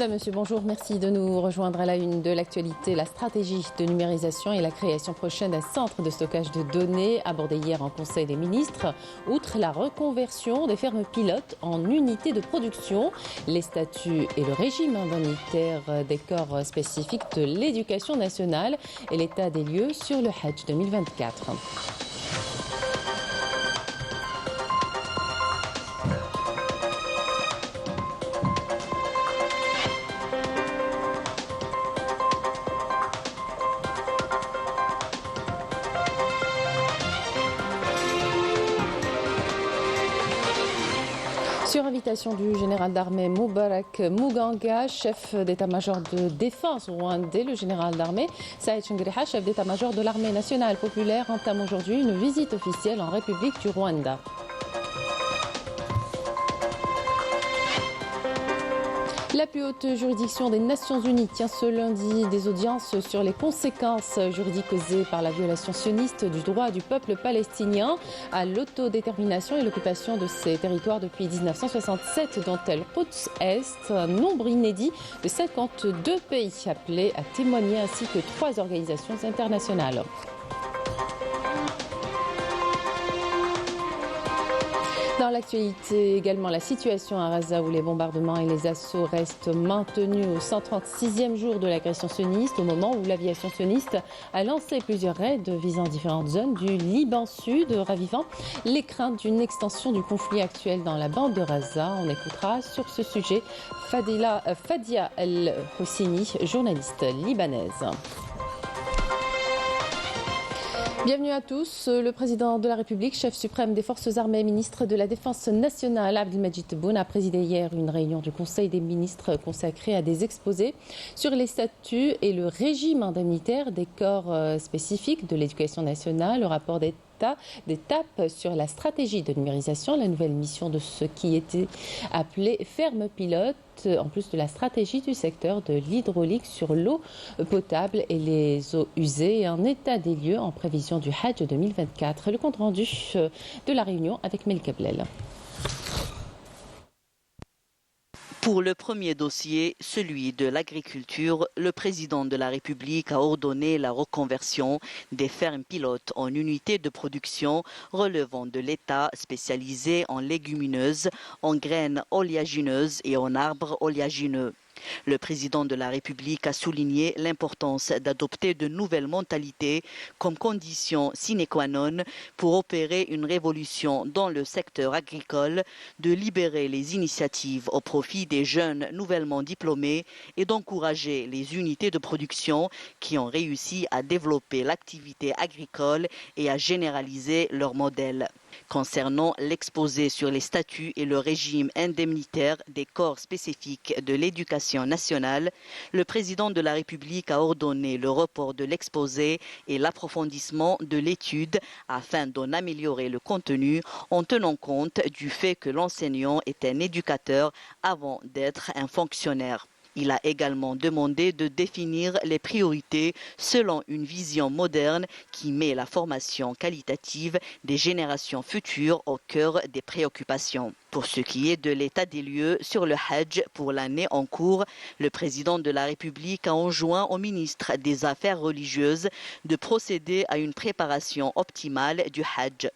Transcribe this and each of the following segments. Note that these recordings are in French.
Madame, Monsieur, bonjour. Merci de nous rejoindre à la une de l'actualité. La stratégie de numérisation et la création prochaine d'un centre de stockage de données abordée hier en Conseil des ministres. Outre la reconversion des fermes pilotes en unités de production, les statuts et le régime indemnitaire des corps spécifiques de l'éducation nationale et l'état des lieux sur le Hajj 2024. Sur invitation du général d'armée Moubarak Muganga, chef d'état-major de défense rwandais, le général d'armée Saïd Chingriha, chef d'état-major de l'armée nationale populaire, entame aujourd'hui une visite officielle en République du Rwanda. La plus haute juridiction des Nations Unies tient ce lundi des audiences sur les conséquences juridiques causées par la violation sioniste du droit du peuple palestinien à l'autodétermination et l'occupation de ces territoires depuis 1967, dont El Quds Est, un nombre inédit de 52 pays appelés à témoigner, ainsi que 3 organisations internationales. Dans l'actualité également, la situation à Gaza où les bombardements et les assauts restent maintenus au 136e jour de l'agression sioniste, au moment où l'aviation sioniste a lancé plusieurs raids visant différentes zones du Liban Sud, ravivant les craintes d'une extension du conflit actuel dans la bande de Gaza. On écoutera sur ce sujet Fadia El-Houssini, journaliste libanaise. Bienvenue à tous. Le président de la République, chef suprême des forces armées, ministre de la Défense nationale, Abdelmadjid Tebboune, a présidé hier une réunion du Conseil des ministres consacrée à des exposés sur les statuts et le régime indemnitaire des corps spécifiques de l'éducation nationale, le rapport d'étape sur la stratégie de numérisation, la nouvelle mission de ce qui était appelé ferme pilote, en plus de la stratégie du secteur de l'hydraulique sur l'eau potable et les eaux usées, et un état des lieux en prévision du Hajj 2024. Le compte rendu de la réunion avec Melika Blel. Pour le premier dossier, celui de l'agriculture, le président de la République a ordonné la reconversion des fermes pilotes en unités de production relevant de l'État spécialisées en légumineuses, en graines oléagineuses et en arbres oléagineux. Le président de la République a souligné l'importance d'adopter de nouvelles mentalités comme condition sine qua non pour opérer une révolution dans le secteur agricole, de libérer les initiatives au profit des jeunes nouvellement diplômés et d'encourager les unités de production qui ont réussi à développer l'activité agricole et à généraliser leur modèle. Concernant l'exposé sur les statuts et le régime indemnitaire des corps spécifiques de l'éducation nationale, le président de la République a ordonné le report de l'exposé et l'approfondissement de l'étude afin d'en améliorer le contenu en tenant compte du fait que l'enseignant est un éducateur avant d'être un fonctionnaire. Il a également demandé de définir les priorités selon une vision moderne qui met la formation qualitative des générations futures au cœur des préoccupations. Pour ce qui est de l'état des lieux sur le Hajj pour l'année en cours, le président de la République a enjoint au ministre des Affaires religieuses de procéder à une préparation optimale du Hajj.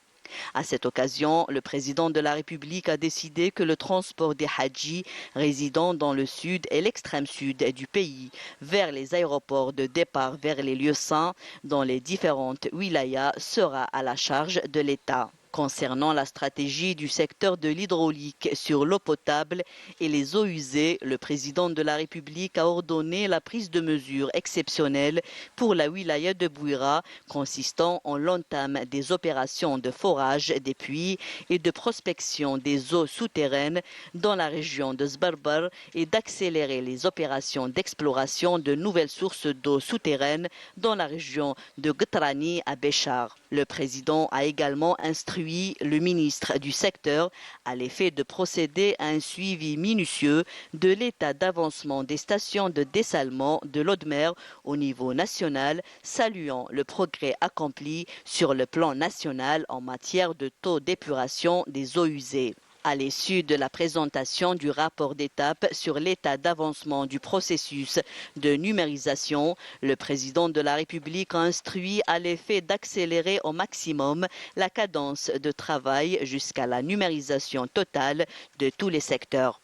À cette occasion, le président de la République a décidé que le transport des Hadjis résidant dans le sud et l'extrême sud du pays vers les aéroports de départ vers les lieux saints dans les différentes wilayas sera à la charge de l'État. Concernant la stratégie du secteur de l'hydraulique sur l'eau potable et les eaux usées, le président de la République a ordonné la prise de mesures exceptionnelles pour la wilaya de Bouira, consistant en l'entame des opérations de forage des puits et de prospection des eaux souterraines dans la région de Sbarbar et d'accélérer les opérations d'exploration de nouvelles sources d'eau souterraines dans la région de Gtrani à Béchar. Le président a également instruit le ministre du secteur à l'effet de procéder à un suivi minutieux de l'état d'avancement des stations de dessalement de l'eau de mer au niveau national, saluant le progrès accompli sur le plan national en matière de taux d'épuration des eaux usées. À l'issue de la présentation du rapport d'étape sur l'état d'avancement du processus de numérisation, le président de la République a instruit à l'effet d'accélérer au maximum la cadence de travail jusqu'à la numérisation totale de tous les secteurs.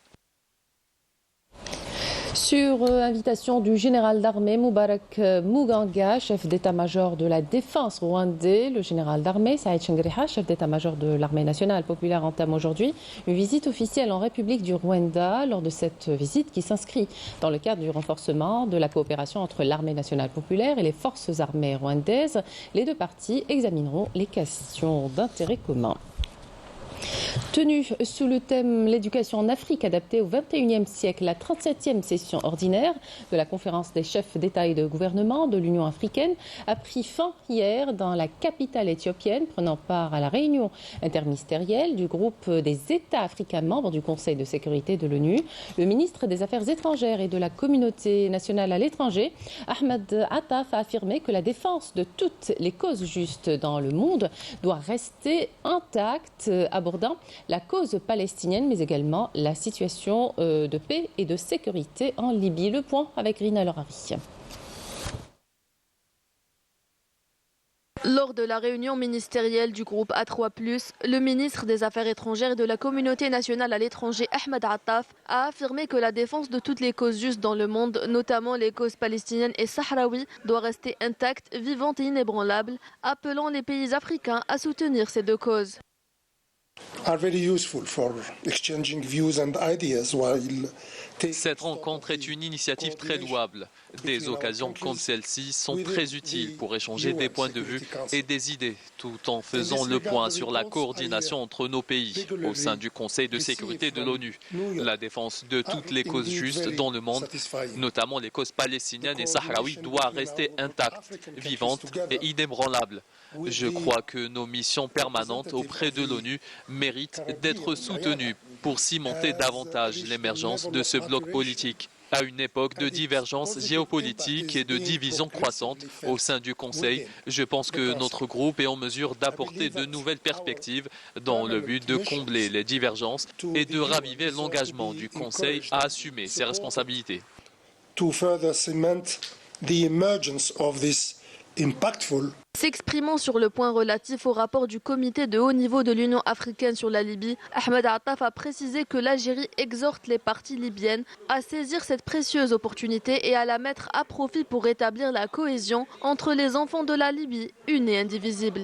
Sur invitation du général d'armée Moubarak Muganga, chef d'état-major de la défense rwandais, le général d'armée Saïd Chengriha, chef d'état-major de l'armée nationale populaire, entame aujourd'hui une visite officielle en République du Rwanda. Lors de cette visite qui s'inscrit dans le cadre du renforcement de la coopération entre l'armée nationale populaire et les forces armées rwandaises, les deux parties examineront les questions d'intérêt commun. Tenue sous le thème l'éducation en Afrique adaptée au XXIe siècle, la 37e session ordinaire de la conférence des chefs d'État et de gouvernement de l'Union africaine a pris fin hier dans la capitale éthiopienne, prenant part à la réunion interministérielle du groupe des États africains membres du Conseil de sécurité de l'ONU. Le ministre des Affaires étrangères et de la communauté nationale à l'étranger, Ahmed Attaf, a affirmé que la défense de toutes les causes justes dans le monde doit rester intacte, abordant la cause palestinienne, mais également la situation de paix et de sécurité en Libye. Le point avec Rina Lorari. Lors de la réunion ministérielle du groupe A3+, le ministre des Affaires étrangères et de la communauté nationale à l'étranger, Ahmed Attaf, a affirmé que la défense de toutes les causes justes dans le monde, notamment les causes palestiniennes et sahraouies, doit rester intacte, vivante et inébranlable, appelant les pays africains à soutenir ces deux causes. Cette rencontre est une initiative très louable. Des occasions comme celle-ci sont très utiles pour échanger des points de vue et des idées, tout en faisant le point sur la coordination entre nos pays au sein du Conseil de sécurité de l'ONU. La défense de toutes les causes justes dans le monde, notamment les causes palestiniennes et sahraouies, doit rester intacte, vivante et inébranlable. Je crois que nos missions permanentes auprès de l'ONU méritent d'être soutenues pour cimenter davantage l'émergence de ce bloc politique. À une époque de divergences géopolitiques et de divisions croissantes au sein du Conseil, je pense que notre groupe est en mesure d'apporter de nouvelles perspectives dans le but de combler les divergences et de raviver l'engagement du Conseil à assumer ses responsabilités. S'exprimant sur le point relatif au rapport du comité de haut niveau de l'Union africaine sur la Libye, Ahmed Attaf a précisé que l'Algérie exhorte les parties libyennes à saisir cette précieuse opportunité et à la mettre à profit pour rétablir la cohésion entre les enfants de la Libye, une et indivisible.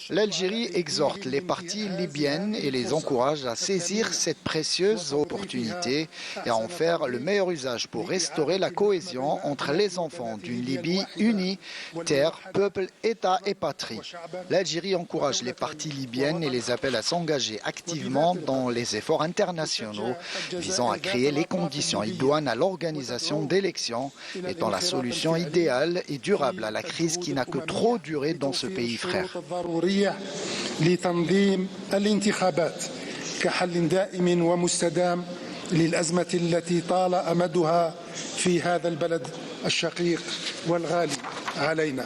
L'Algérie exhorte les parties libyennes et les encourage à saisir cette précieuse opportunité et à en faire le meilleur usage pour restaurer la cohésion entre les enfants d'une Libye unie, terre, peuple, État et patrie. L'Algérie encourage les parties libyennes et les appelle à s'engager activement dans les efforts internationaux visant à créer les conditions idoines à l'organisation d'élections, étant la solution idéale et durable à la crise qui n'a que trop duré dans ce pays frère. لتنظيم الانتخابات كحل دائم ومستدام للأزمة التي طال أمدها في هذا البلد الشقيق والغالي علينا.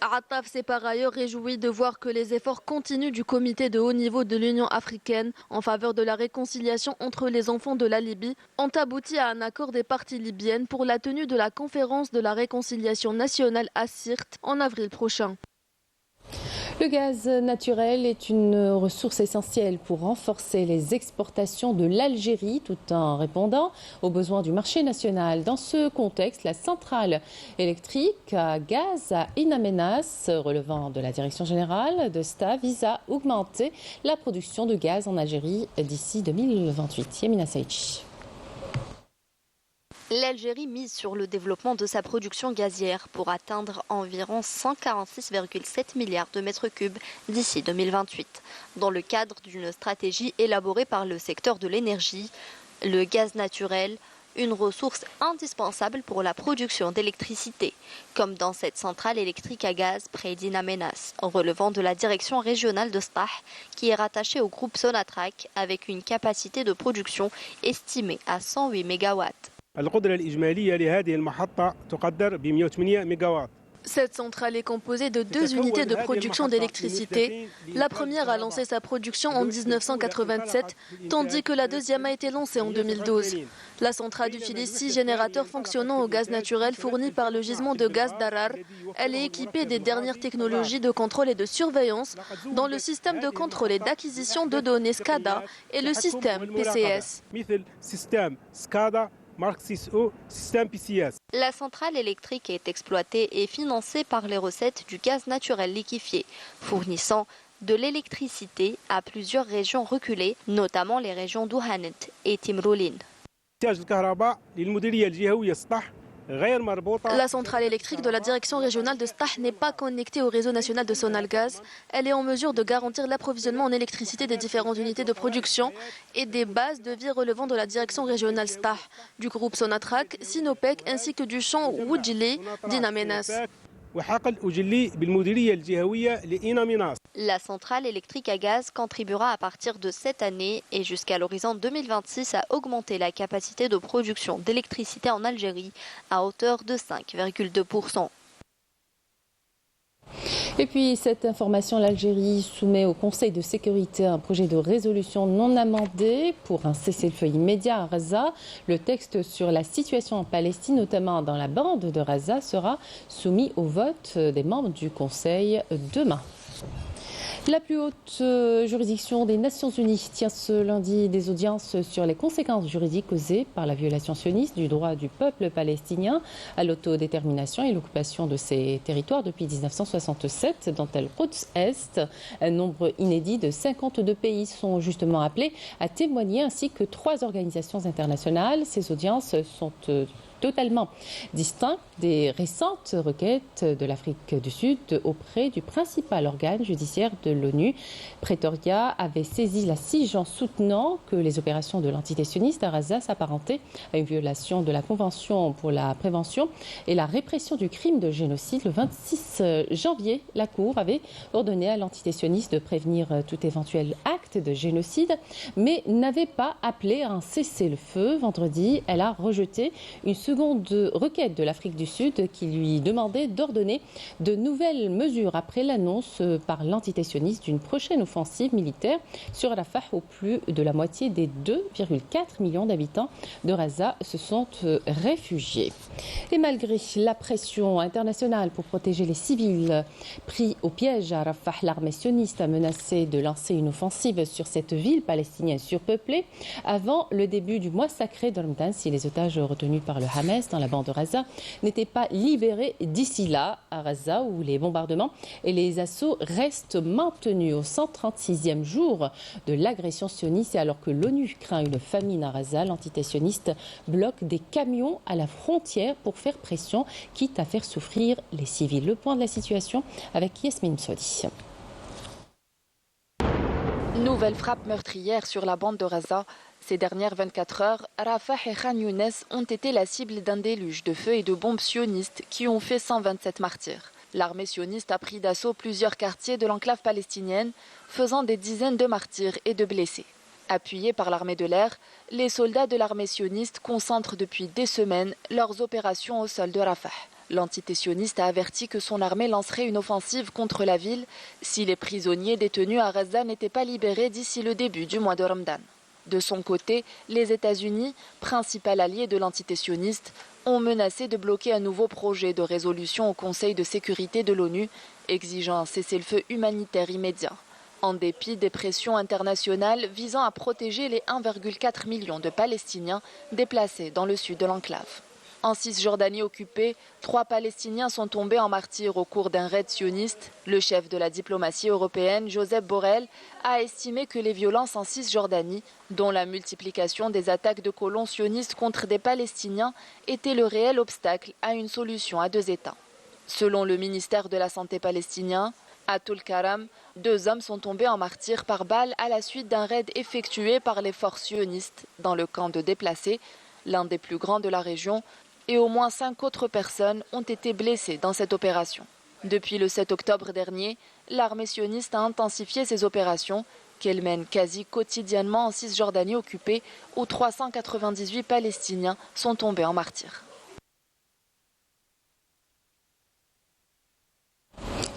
Attaf s'est par ailleurs réjoui de voir que les efforts continus du comité de haut niveau de l'Union africaine en faveur de la réconciliation entre les enfants de la Libye ont abouti à un accord des parties libyennes pour la tenue de la conférence de la réconciliation nationale à Sirte en avril prochain. Le gaz naturel est une ressource essentielle pour renforcer les exportations de l'Algérie tout en répondant aux besoins du marché national. Dans ce contexte, la centrale électrique à gaz à In Amenas, relevant de la direction générale de l'État, vise à augmenter la production de gaz en Algérie d'ici 2028. Yamina Saïchi. L'Algérie mise sur le développement de sa production gazière pour atteindre environ 146,7 milliards de mètres cubes d'ici 2028. Dans le cadre d'une stratégie élaborée par le secteur de l'énergie, le gaz naturel, une ressource indispensable pour la production d'électricité, comme dans cette centrale électrique à gaz près d'In Amenas, relevant de la direction régionale de Stah, qui est rattachée au groupe Sonatrach avec une capacité de production estimée à 108 MW. القدرة الإجمالية لهذه المحطة تقدر ب 108 ميجاوات. Cette centrale est composée de 2 unités de production d'électricité. La première a lancé sa production en 1987, tandis que la deuxième a été lancée en 2012. La centrale utilise 6 générateurs fonctionnant au gaz naturel fourni par le gisement de gaz d'Arar. Elle est équipée des dernières technologies de contrôle et de surveillance dans le système de contrôle et d'acquisition de données SCADA et le système PCS. La centrale électrique est exploitée et financée par les recettes du gaz naturel liquéfié, fournissant de l'électricité à plusieurs régions reculées, notamment les régions d'Ouhanet et Timroulin. La centrale électrique de la direction régionale de Stah n'est pas connectée au réseau national de Sonalgaz. Elle est en mesure de garantir l'approvisionnement en électricité des différentes unités de production et des bases de vie relevant de la direction régionale Stah, du groupe Sonatrach, Sinopec ainsi que du champ Woudjili d'Inamenas. La centrale électrique à gaz contribuera à partir de cette année et jusqu'à l'horizon 2026 à augmenter la capacité de production d'électricité en Algérie à hauteur de 5,2%. Et puis cette information, l'Algérie soumet au Conseil de sécurité un projet de résolution non amendé pour un cessez-le-feu immédiat à Gaza. Le texte sur la situation en Palestine, notamment dans la bande de Gaza, sera soumis au vote des membres du Conseil demain. La plus haute juridiction des Nations Unies tient ce lundi des audiences sur les conséquences juridiques causées par la violation sioniste du droit du peuple palestinien à l'autodétermination et l'occupation de ces territoires depuis 1967 dans El-Quds Est. Un nombre inédit de 52 pays sont justement appelés à témoigner ainsi que 3 organisations internationales. Ces audiences sont totalement distinct des récentes requêtes de l'Afrique du Sud auprès du principal organe judiciaire de l'ONU. Pretoria avait saisi la CIJ en soutenant que les opérations de l'entité sioniste à Gaza s'apparentaient à une violation de la Convention pour la prévention et la répression du crime de génocide. Le 26 janvier, la Cour avait ordonné à l'entité sioniste de prévenir tout éventuel acte de génocide, mais n'avait pas appelé à un cessez-le-feu. Vendredi, elle a rejeté une seconde requête de l'Afrique du Sud qui lui demandait d'ordonner de nouvelles mesures après l'annonce par l'entité sioniste d'une prochaine offensive militaire sur Rafah où plus de la moitié des 2,4 millions d'habitants de Gaza se sont réfugiés. Et malgré la pression internationale pour protéger les civils pris au piège à Rafah, l'armée sioniste a menacé de lancer une offensive sur cette ville palestinienne surpeuplée avant le début du mois sacré de Ramadan si les otages retenus par le Hamas dans la bande de Gaza n'étaient pas libérés d'ici là, à Gaza, où les bombardements et les assauts restent maintenus au 136e jour de l'agression sioniste. Et alors que l'ONU craint une famine à Gaza, l'entité sioniste bloque des camions à la frontière pour faire pression, quitte à faire souffrir les civils. Le point de la situation avec Yasmine Mswadi. Nouvelle frappe meurtrière sur la bande de Gaza. Ces dernières 24 heures, Rafah et Khan Younes ont été la cible d'un déluge de feux et de bombes sionistes qui ont fait 127 martyrs. L'armée sioniste a pris d'assaut plusieurs quartiers de l'enclave palestinienne, faisant des dizaines de martyrs et de blessés. Appuyés par l'armée de l'air, les soldats de l'armée sioniste concentrent depuis des semaines leurs opérations au sol de Rafah. L'entité sioniste a averti que son armée lancerait une offensive contre la ville si les prisonniers détenus à Gaza n'étaient pas libérés d'ici le début du mois de Ramadan. De son côté, les États-Unis, principal allié de l'entité sioniste, ont menacé de bloquer un nouveau projet de résolution au Conseil de sécurité de l'ONU, exigeant un cessez-le-feu humanitaire immédiat. En dépit des pressions internationales visant à protéger les 1,4 million de Palestiniens déplacés dans le sud de l'enclave. En Cisjordanie occupée, 3 Palestiniens sont tombés en martyrs au cours d'un raid sioniste. Le chef de la diplomatie européenne, Joseph Borrell, a estimé que les violences en Cisjordanie, dont la multiplication des attaques de colons sionistes contre des Palestiniens, étaient le réel obstacle à une solution à 2 États. Selon le ministère de la Santé palestinien, à Tulkaram, 2 hommes sont tombés en martyrs par balle à la suite d'un raid effectué par les forces sionistes dans le camp de déplacés, l'un des plus grands de la région, et au moins 5 autres personnes ont été blessées dans cette opération. Depuis le 7 octobre dernier, l'armée sioniste a intensifié ses opérations qu'elle mène quasi quotidiennement en Cisjordanie occupée où 398 Palestiniens sont tombés en martyrs.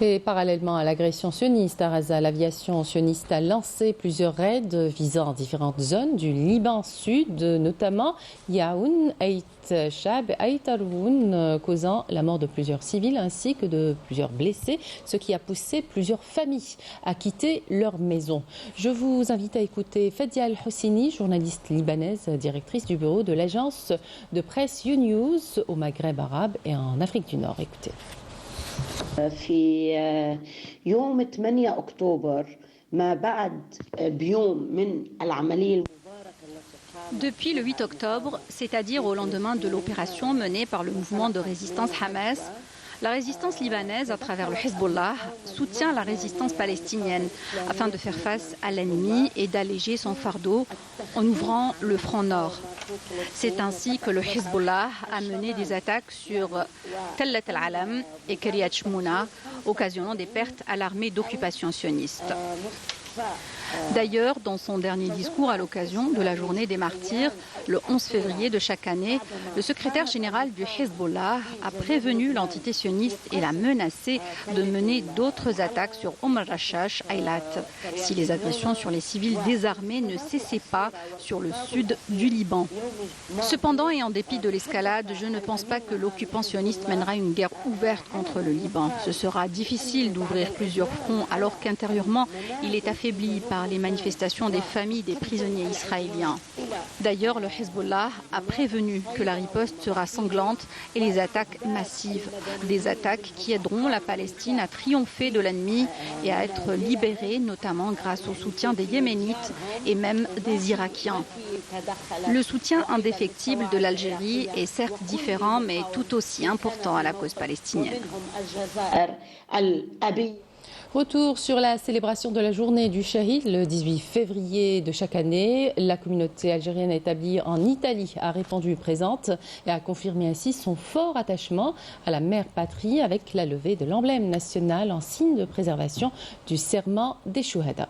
Et parallèlement à l'agression sioniste à Gaza, l'aviation sioniste a lancé plusieurs raids visant différentes zones du Liban Sud, notamment Yaoun, Ait Shab et Ait Aroun, causant la mort de plusieurs civils ainsi que de plusieurs blessés, ce qui a poussé plusieurs familles à quitter leur maison. Je vous invite à écouter Fadia Al-Houssini, journaliste libanaise, directrice du bureau de l'agence de presse YouNews au Maghreb arabe et en Afrique du Nord. Écoutez. في يوم 8 أكتوبر ما بعد بيوم من العملية. Depuis le 8 octobre, c'est-à-dire au lendemain de l'opération menée par le mouvement de résistance Hamas, la résistance libanaise, à travers le Hezbollah, soutient la résistance palestinienne afin de faire face à l'ennemi et d'alléger son fardeau en ouvrant le front nord. C'est ainsi que le Hezbollah a mené des attaques sur Tellet al-Alam et Kiryat Shmouna, occasionnant des pertes à l'armée d'occupation sioniste. D'ailleurs, dans son dernier discours à l'occasion de la journée des martyrs, le 11 février de chaque année, le secrétaire général du Hezbollah a prévenu l'entité sioniste et l'a menacé de mener d'autres attaques sur Rashash, Eilat, si les agressions sur les civils désarmés ne cessaient pas sur le sud du Liban. Cependant, et en dépit de l'escalade, je ne pense pas que l'occupant sioniste mènera une guerre ouverte contre le Liban. Ce sera difficile d'ouvrir plusieurs fronts alors qu'intérieurement, il est affaibli par les manifestations des familles des prisonniers israéliens. D'ailleurs, le Hezbollah a prévenu que la riposte sera sanglante et les attaques massives. Des attaques qui aideront la Palestine à triompher de l'ennemi et à être libérée, notamment grâce au soutien des Yéménites et même des Irakiens. Le soutien indéfectible de l'Algérie est certes différent, mais tout aussi important à la cause palestinienne. Retour sur la célébration de la journée du Shahid le 18 février de chaque année. La communauté algérienne établie en Italie a répondu présente et a confirmé ainsi son fort attachement à la mère patrie avec la levée de l'emblème national en signe de préservation du serment des Chouhada.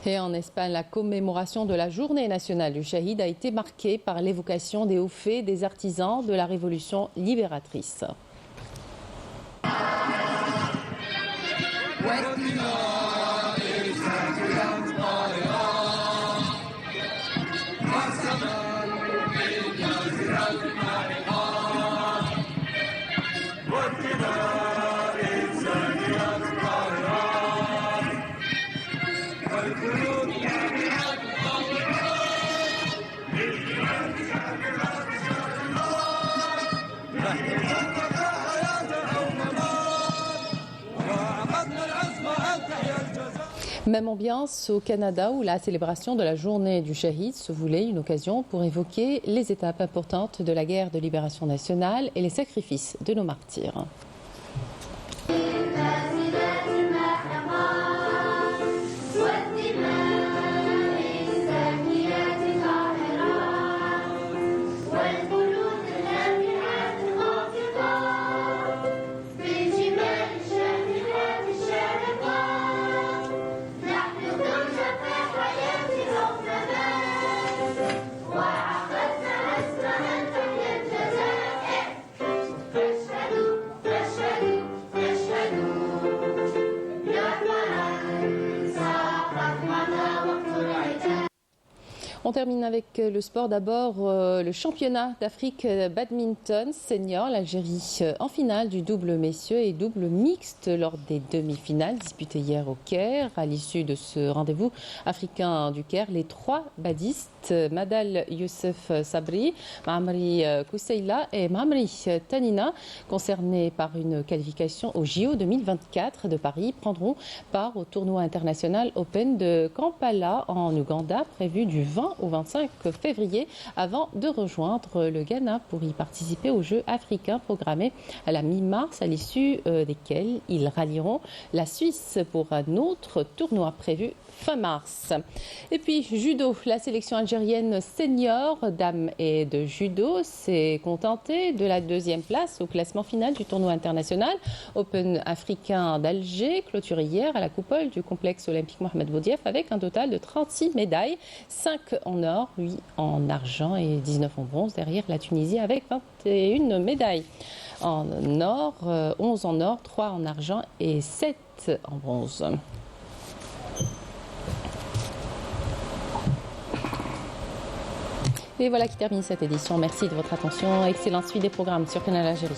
Et en Espagne, la commémoration de la journée nationale du Shahid a été marquée par l'évocation des hauts faits des artisans de la révolution libératrice. Même ambiance au Canada où la célébration de la journée du Shahid se voulait une occasion pour évoquer les étapes importantes de la guerre de libération nationale et les sacrifices de nos martyrs. On termine avec le sport. D'abord, le championnat d'Afrique badminton senior. L'Algérie en finale du double messieurs et double mixte lors des demi-finales disputées hier au Caire. À l'issue de ce rendez-vous africain du Caire, les trois badistes, Madal Youssef Sabri, Mamri Kousseila et Mamri Tanina, concernés par une qualification au JO 2024 de Paris, prendront part au tournoi international Open de Kampala en Ouganda, prévu du 20 20 au 25 février avant de rejoindre le Ghana pour y participer aux Jeux africains programmés à la mi-mars, à l'issue desquels ils rallieront la Suisse pour un autre tournoi prévu fin mars. Et puis judo, la sélection algérienne senior dames et de judo s'est contentée de la 2e place au classement final du tournoi international Open africain d'Alger, clôturé hier à la coupole du complexe olympique Mohamed Boudiaf avec un total de 36 médailles, 5 en or, 8 en argent et 19 en bronze, derrière la Tunisie avec 21 médailles en or, 11 en or, 3 en argent et 7 en bronze. Et voilà qui termine cette édition. Merci de votre attention. Excellente suite des programmes sur Canal Algérie.